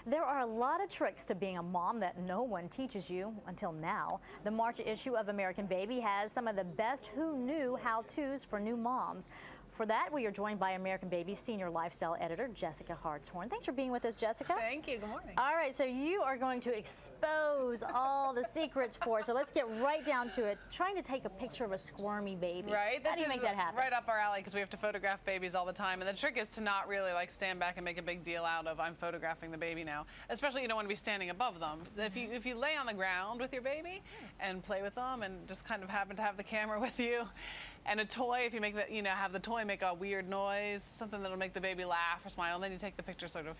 There are a lot of tricks to being a mom that no one teaches you until now. The March issue of American Baby has some of the best who knew how-tos for new moms. For that, we are joined by American Baby's senior lifestyle editor, Jessica Hartshorn. Thanks for being with us, Jessica. Thank you. Good morning. All right, so you are going to expose all the secrets for us. So let's get right down to it. Trying to take a picture of a squirmy baby. Right. How do you make that happen? Right up our alley because we have to photograph babies all the time. And the trick is to not really stand back and make a big deal out of I'm photographing the baby now. Especially you don't want to be standing above them. So if you lay on the ground with your baby and play with them and just kind of happen to have the camera with you and a toy, if you make that, have the toy make a weird noise, something that'll make the baby laugh or smile, and then you take the picture sort of,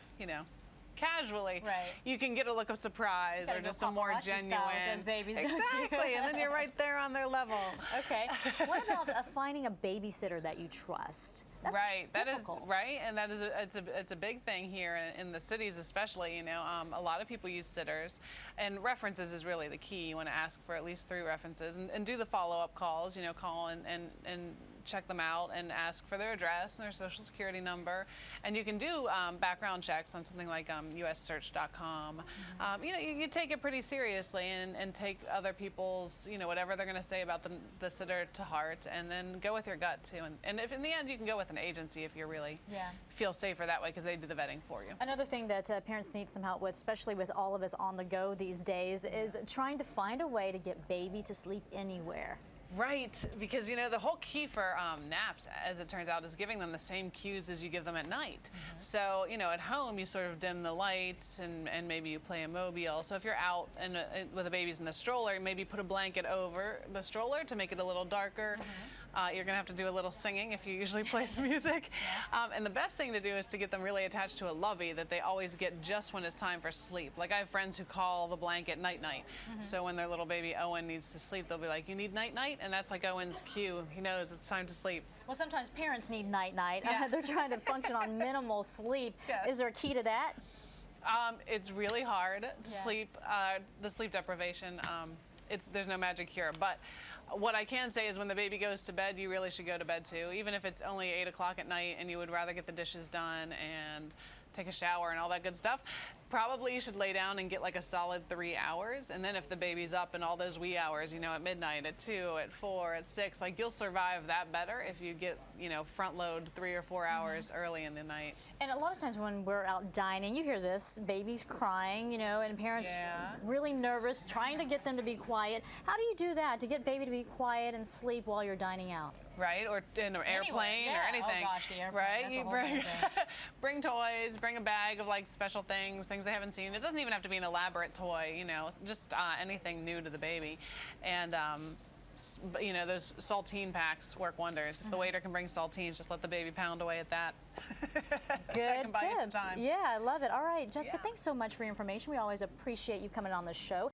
casually. Right. You can get a look of surprise or just a more genuine. Style with those babies, don't you? Exactly, and then you're right there on their level. Okay. What about finding a babysitter that you trust? That's right. difficult. That is right, and that is it's a big thing here in the cities, especially. A lot of people use sitters, and references is really the key. You want to ask for at least 3 references, and do the follow-up calls. Call and check them out and ask for their address and their social security number. And you can do background checks on something like ussearch.com. You take it pretty seriously and take other people's, whatever they're going to say about the sitter to heart, and then go with your gut too. And if in the end you can go with an agency if you really feel safer that way because they do the vetting for you. Another thing that parents need some help with, especially with all of us on the go these days, is trying to find a way to get baby to sleep anywhere. Right, because the whole key for naps, as it turns out, is giving them the same cues as you give them at night. So, at home you sort of dim the lights and maybe you play a mobile. So if you're out with the babies in the stroller, maybe put a blanket over the stroller to make it a little darker. You're going to have to do a little singing if you usually play some music. And the best thing to do is to get them really attached to a lovey that they always get just when it's time for sleep. Like I have friends who call the blanket night-night. So when their little baby Owen needs to sleep, they'll be like, you need night-night? And that's like Owen's cue. He knows it's time to sleep. Well, sometimes parents need night-night. They're trying to function on minimal sleep. Is there a key to that? It's really hard to sleep, the sleep deprivation. There's no magic cure, but what I can say is when the baby goes to bed, you really should go to bed too, even if it's only 8 o'clock at night and you would rather get the dishes done and take a shower and all that good stuff. Probably you should lay down and get like a solid 3 hours, and then if the baby's up in all those wee hours, at midnight, at 2, at 4, at 6, like you'll survive that better if you get, front load 3 or 4 hours early in the night. And a lot of times when we're out dining, you hear this, babies crying, and parents really nervous, trying to get them to be quiet. How do you do that to get baby to be quiet and sleep while you're dining out? Right, or in an airplane or anything. Oh gosh, the airplane. Right, that's a whole thing. Bring toys, bring a bag of like special things they haven't seen. It doesn't even have to be an elaborate toy, just anything new to the baby. And those saltine packs work wonders. If the waiter can bring saltines, just let the baby pound away at that. Good tips. Yeah, I love it. All right, Jessica, thanks so much for your information. We always appreciate you coming on the show.